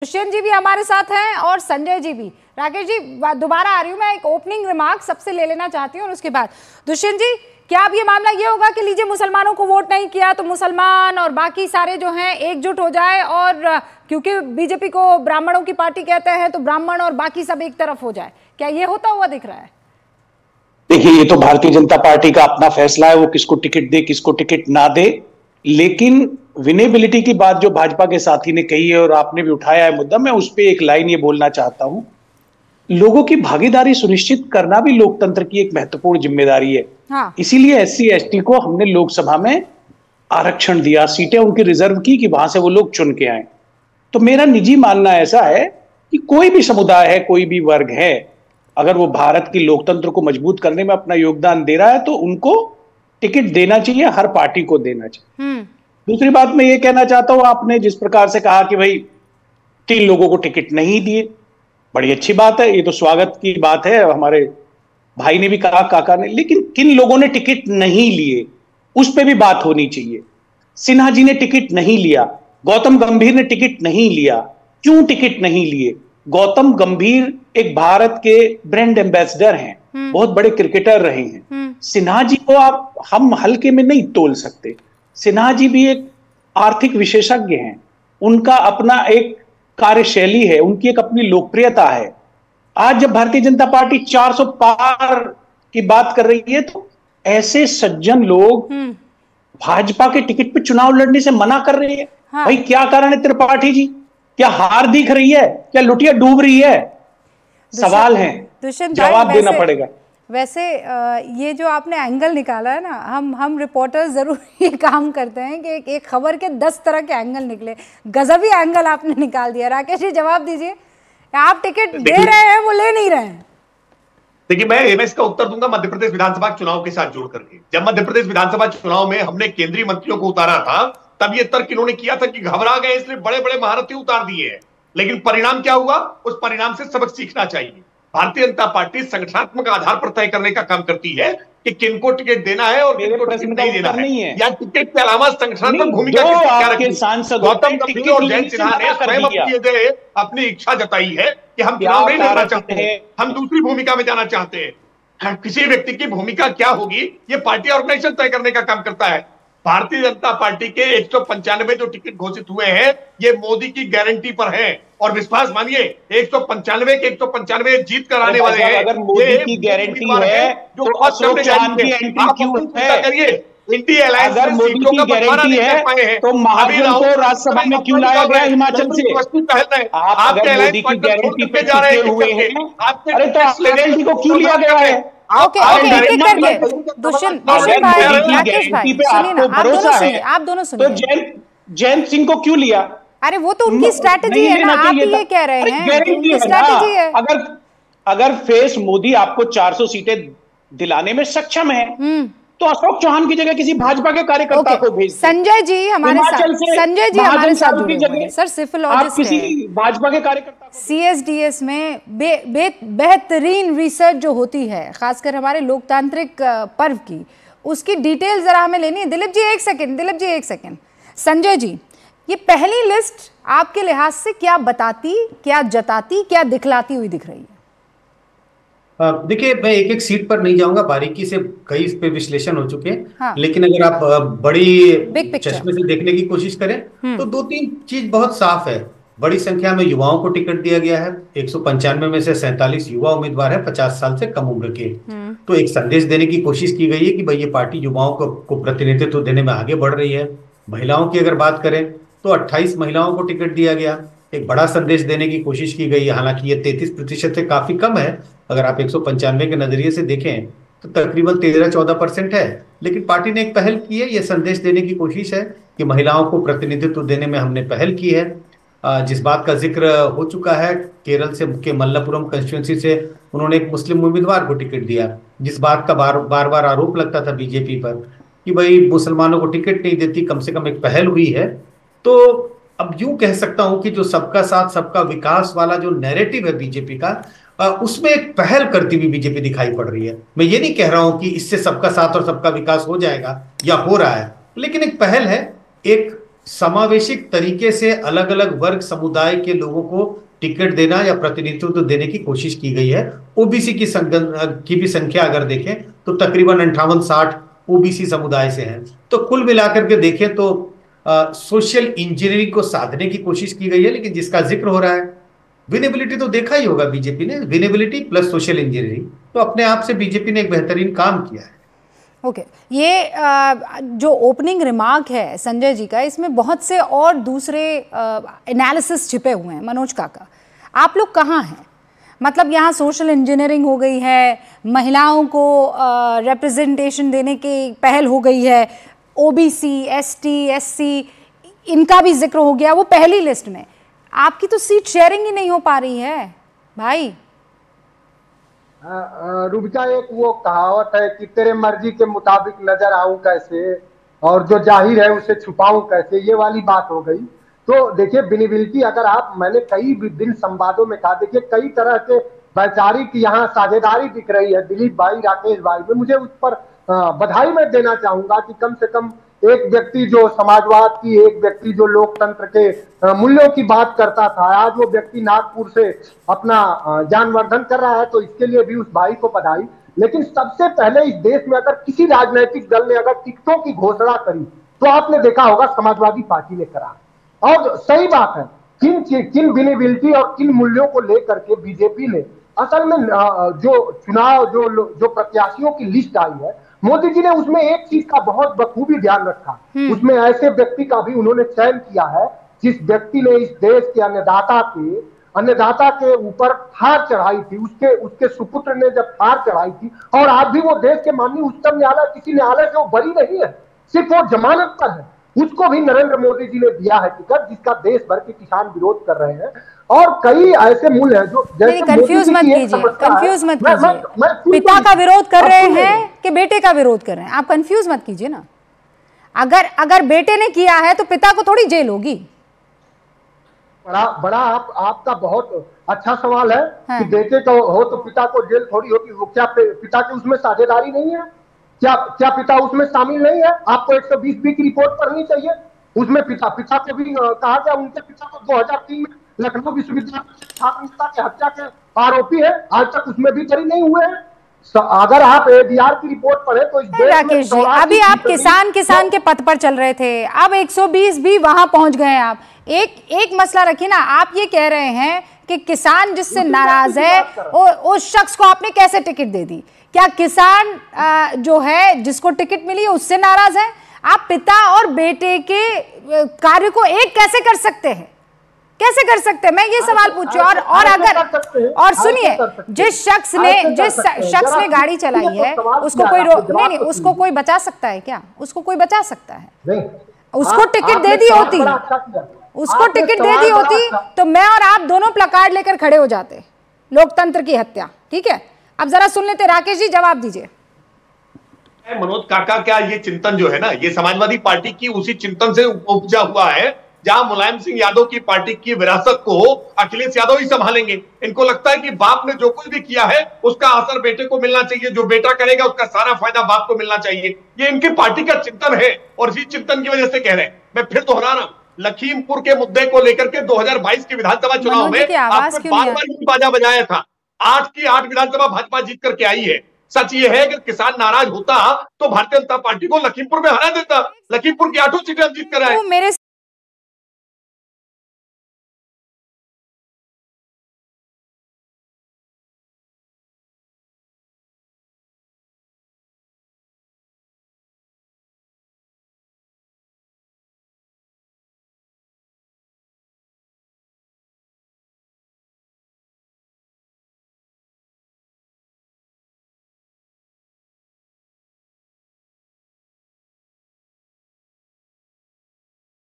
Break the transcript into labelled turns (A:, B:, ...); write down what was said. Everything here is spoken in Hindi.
A: दुष्यंत जी भी हमारे साथ हैं और संजय जी भी। राकेश जी दोबारा आ रही हूँ, मैं एक ओपनिंग रिमार्क सबसे ले लेना चाहती हूँ और उसके बाद दुष्यंत जी, क्या अब ये मामला ये होगा कि लीजिए मुसलमानों को वोट नहीं किया तो मुसलमान और बाकी सारे जो हैं एकजुट हो जाए, और क्योंकि बीजेपी को ब्राह्मणों की पार्टी कहते हैं तो ब्राह्मण और बाकी सब एक तरफ हो जाए, क्या ये होता हुआ दिख रहा है?
B: देखिए, ये तो भारतीय जनता पार्टी का अपना फैसला है, वो किसको टिकट दे किसको टिकट ना दे। लेकिन विनेबिलिटी की बात जो भाजपा के साथी ने कही है और आपने भी उठाया है मुद्दा, मैं उस पर एक लाइन ये बोलना चाहता हूं। लोगों की भागीदारी सुनिश्चित करना भी लोकतंत्र की एक महत्वपूर्ण जिम्मेदारी है।
A: हाँ।
B: इसीलिए एससी एसटी को हमने लोकसभा में आरक्षण दिया, सीटें उनकी रिजर्व की कि वहां से वो लोग चुन के आए। तो मेरा निजी मानना ऐसा है कि कोई भी समुदाय है, कोई भी वर्ग है, अगर वो भारत की लोकतंत्र को मजबूत करने में अपना योगदान दे रहा है तो उनको टिकट देना चाहिए, हर पार्टी को देना चाहिए। दूसरी बात मैं ये कहना चाहता हूं, आपने जिस प्रकार से कहा कि भाई 3 लोगों को टिकट नहीं दिए, बड़ी अच्छी बात है, ये तो स्वागत की बात है। हमारे भाई ने भी कहा, काका ने, लेकिन किन लोगों ने टिकट नहीं लिए उस पर भी बात होनी चाहिए। सिन्हा जी ने टिकट नहीं लिया, गौतम गंभीर ने टिकट नहीं लिया, क्यों टिकट नहीं लिए? गौतम गंभीर एक भारत के ब्रांड एम्बेसडर हैं, बहुत बड़े क्रिकेटर रहे हैं। सिन्हा जी को हम हल्के में नहीं तोल सकते। सिन्हा जी भी एक आर्थिक विशेषज्ञ हैं, उनका अपना एक कार्यशैली है, उनकी एक अपनी लोकप्रियता है। आज जब भारतीय जनता पार्टी 400 पार की बात कर रही है तो ऐसे सज्जन लोग भाजपा के टिकट पे चुनाव लड़ने से मना कर रहे हैं। हाँ। भाई क्या कारण है त्रिपाठी जी? क्या हार दिख रही है? क्या लुटिया डूब रही है? सवाल है, जवाब देना पड़ेगा।
A: वैसे ये जो आपने एंगल निकाला है ना, हम रिपोर्टर्स जरूर ये काम करते हैं कि एक खबर के 10 तरह के एंगल निकले। गजबी एंगल आपने निकाल दिया। राकेश जी जवाब दीजिए, आप टिकट दे रहे हैं, वो ले नहीं रहे हैं।
C: देखिए, मैं इसका उत्तर दूंगा मध्य प्रदेश विधानसभा चुनाव के साथ जोड़ करके। जब मध्य प्रदेश विधानसभा चुनाव में हमने केंद्रीय मंत्रियों को उतारा था, तब ये तर्क इन्होंने किया था कि घबरा गए इसलिए बड़े बड़े महारथी उतार दिए हैं। लेकिन परिणाम क्या हुआ? उस परिणाम से सबक सीखना चाहिए। भारतीय जनता पार्टी संगठनात्मक आधार पर तय करने का काम करती है कि किनको टिकट देना है और किनको टिकट नहीं देना है, या टिकट के अलावा संगठनात्मक भूमिका क्या रखनी है। गौतम गंभीर और जयंत सिन्हा ने स्वयं अपनी इच्छा जताई है कि हम चुनाव नहीं लड़ना चाहते हैं, हम दूसरी भूमिका में जाना चाहते हैं। किसी व्यक्ति की भूमिका क्या होगी, ये पार्टी ऑर्गेनाइजेशन तय करने का काम करता है। भारतीय जनता पार्टी के 195 जो टिकट घोषित हुए हैं, ये मोदी की गारंटी पर है। और विश्वास मानिए, 195 के 195 जीत कर आने वाले हैं।
B: अगर मोदी की गारंटी है
C: जो बहुत कम करिए, इंडिया अलायंस
B: अगर मोदी की गारंटी है तो महाजन को राज्यसभा में क्यों लाया गया हिमाचल से? आप अगर मोदी की गारंटी पे जा रहे हुए हैं, अरे तो गारंटी को क्यों लिया गया है?
A: ओके, एक करके दुष्यंत भाई, राकेश भाई, सुनिए ना, आप दोनों सुनिए।
B: तो जयंत सिंह को क्यों लिया?
A: अरे वो तो उनकी स्ट्रैटेजी है ना, आप ये कह रहे हैं उनकी स्ट्रैटेजी है।
B: अगर फेस मोदी आपको 400 सीटें दिलाने में सक्षम है तो अशोक चौहान की जगह किसी भाजपा के कार्यकर्ता को भेज।
A: संजय जी हमारे साथ, संजय जी हमारे साथ जुड़े हुए हैं। सर सिफोलॉजिस्ट हैं,
B: किसी भाजपा के कार्यकर्ता।
A: CSDS में बेहतरीन रिसर्च जो होती है, खासकर हमारे लोकतांत्रिक पर्व की, उसकी डिटेल जरा हमें लेनी है। दिलीप जी एक सेकंड। संजय जी, ये पहली लिस्ट आपके लिहाज से क्या बताती, क्या जताती, क्या दिखलाती हुई दिख रही है?
D: देखिए, मैं एक एक सीट पर नहीं जाऊंगा, बारीकी से कई इस पे विश्लेषण हो चुके हैं। हाँ। लेकिन अगर आप बड़ी चश्मे से देखने की कोशिश करें तो 2-3 चीज बहुत साफ है। बड़ी संख्या में युवाओं को टिकट दिया गया है। 195 में से 47 युवा उम्मीदवार है, 50 साल से कम उम्र के। तो एक संदेश देने की कोशिश की गई है कि भाई ये पार्टी युवाओं को प्रतिनिधित्व देने में आगे बढ़ रही है। महिलाओं की अगर बात करें तो 28 महिलाओं को टिकट दिया गया, एक बड़ा संदेश देने की कोशिश की गई है। हालांकि ये 33% से काफी कम है। अगर आप 195 के नजरिए से देखें तो तकरीबन 13-14% है। लेकिन पार्टी ने एक पहल की है, ये संदेश देने की कोशिश है कि महिलाओं को प्रतिनिधित्व देने में हमने पहल की है। जिस बात का जिक्र हो चुका है, केरल से के मल्लापुरम कंस्टिट्यूंसी से उन्होंने एक मुस्लिम उम्मीदवार को टिकट दिया। जिस बात का बार बार आरोप लगता था बीजेपी पर कि भाई मुसलमानों को टिकट नहीं देती, कम से कम एक पहल हुई है। तो अब यूं कह सकता हूं कि जो सबका साथ सबका विकास वाला जो नैरेटिव है बीजेपी का, उसमें एक पहल करती हुई बीजेपी दिखाई पड़ रही है। मैं ये नहीं कह रहा हूं कि इससे सबका साथ और सबका विकास हो जाएगा या हो रहा है, लेकिन एक पहल है, एक समावेशिक तरीके से अलग अलग वर्ग समुदाय के लोगों को टिकट देना या प्रतिनिधित्व देने की कोशिश की गई है। ओबीसी की भी संख्या अगर देखें तो तकरीबन 58-60 ओबीसी समुदाय से हैं। तो कुल मिलाकर के देखें तो सोशल इंजीनियरिंग को साधने की कोशिश की गई है। लेकिन जिसका जिक्र हो रहा है, विनेबिलिटी तो देखा ही होगा बीजेपी ने, विनेबिलिटी प्लस सोशल इंजीनियरिंग, तो अपने आप से बीजेपी ने एक बेहतरीन काम किया है।
A: ओके, ये जो ओपनिंग रिमार्क है संजय जी का, इसमें बहुत से और दूसरे एनालिसिस छिपे हुए हैं। मनोज काका, आप लोग कहाँ हैं? मतलब यहाँ सोशल इंजीनियरिंग हो गई है, महिलाओं को रिप्रेजेंटेशन देने की पहल हो गई है, ओबीसी, एसटी, एससी, इनका भी जिक्र हो गया वो पहली लिस्ट में। आपकी तो सीट शेयरिंग ही नहीं हो पा रही है भाई।
E: रुबिका, एक वो कहावत है कि तेरे मर्जी के मुताबिक नजर आऊं कैसे, और जो जाहिर है उसे छुपाऊं कैसे, ये वाली बात हो गई। तो देखिए, विनेबिलिटी अगर मैंने कई दिन संवादों में कहा, देखिए कई तरह के वैचारिक यहाँ साझेदारी दिख रही है दिलीप भाई, राकेश भाई में। मुझे उस पर बधाई मैं देना चाहूंगा कि कम से कम एक व्यक्ति जो समाजवाद की, एक व्यक्ति जो लोकतंत्र के मूल्यों की बात करता था, आज वो व्यक्ति नागपुर से अपना ज्ञानवर्धन कर रहा है, तो इसके लिए भी उस भाई को बधाई। लेकिन सबसे पहले इस देश में अगर किसी राजनीतिक दल ने अगर टिकटों की घोषणा करी तो आपने देखा होगा समाजवादी पार्टी ने करा। और सही बात है, किन विनेबिलिटी और किन मूल्यों को लेकर के बीजेपी ने असल में जो चुनाव जो प्रत्याशियों की लिस्ट आई है, मोदी जी ने उसमें एक चीज का बहुत बखूबी ध्यान रखा। उसमें ऐसे व्यक्ति का भी उन्होंने चयन किया है जिस व्यक्ति ने इस देश के अन्नदाता के ऊपर थार चढ़ाई थी, उसके सुपुत्र ने जब थार चढ़ाई थी, और आज भी वो देश के माननीय उच्चतम न्यायालय, किसी न्यायालय से वो बरी नहीं है, सिर्फ वो जमानत पर है, उसको भी नरेंद्र मोदी जी ने दिया है टिकट, जिसका देश भर के किसान विरोध कर रहे हैं। और कई ऐसे मूल्य हैं जो
A: कंफ्यूज मत कीजिए, कंफ्यूज मत कीजिए। पिता का विरोध कर रहे हैं कि बेटे का विरोध कर रहे हैं, आप कंफ्यूज मत कीजिए ना। अगर बेटे ने किया है तो पिता को थोड़ी जेल होगी।
E: बड़ा आपका बहुत अच्छा सवाल है कि बेटे का हो तो पिता को जेल थोड़ी होगी। वो क्या पिता की उसमें साझेदारी नहीं है? क्या पिता उसमें शामिल नहीं है? आपको 120B की रिपोर्ट पढ़नी चाहिए। उसमें पिता को भी कहा गया, उनके पिता को 2003 में लखनऊ विश्वविद्यालय छात्र नेता की हत्या के आरोपी है, आज तक उसमें भी बरी नहीं हुए हैं। अगर आप ADR की रिपोर्ट पढ़े तो
A: राकेश जी, अभी आप किसान के पथ पर चल रहे थे, अब 120 भी वहां पहुंच गए। आप एक मसला रखिए ना। आप ये कह रहे हैं कि किसान जिससे नाराज है उस शख्स को आपने कैसे टिकट दे दी? क्या किसान जो है जिसको टिकट मिली है उससे नाराज है? आप पिता और बेटे के कार्य को एक कैसे कर सकते हैं? कैसे कर सकते हैं? मैं ये सवाल पूछूं। और अगर और सुनिए, जिस शख्स ने गाड़ी चलाई है उसको कोई नहीं, उसको कोई बचा सकता है क्या? उसको कोई बचा सकता है? उसको टिकट दे दी होती, उसको टिकट दे दी होती तो मैं और आप दोनों प्लकार्ड लेकर खड़े हो जाते, लोकतंत्र की हत्या। ठीक है, अब जरा सुन लेते। राकेश जी जवाब दीजिए।
C: मनोज काका, क्या ये चिंतन जो है ना, ये समाजवादी पार्टी की उसी चिंतन से उपजा हुआ है जहां मुलायम सिंह यादव की पार्टी की विरासत को अखिलेश यादव ही संभालेंगे। इनको लगता है कि बाप ने जो कुछ भी किया है उसका असर बेटे को मिलना चाहिए, जो बेटा करेगा उसका सारा फायदा बाप को मिलना चाहिए। ये इनकी पार्टी का चिंतन है और इसी चिंतन की वजह से कह रहे हैं। मैं फिर दोहरा रहा हूं, लखीमपुर के मुद्दे को लेकर के 2022 के विधानसभा चुनाव में आपने बार-बार बाजा बजाया था। 8 की 8 विधानसभा भाजपा जीत करके आई है। सच ये है कि किसान नाराज होता तो भारतीय जनता पार्टी को लखीमपुर में हरा देता। लखीमपुर की 8 सीटें जीत कर आए।
A: मेरे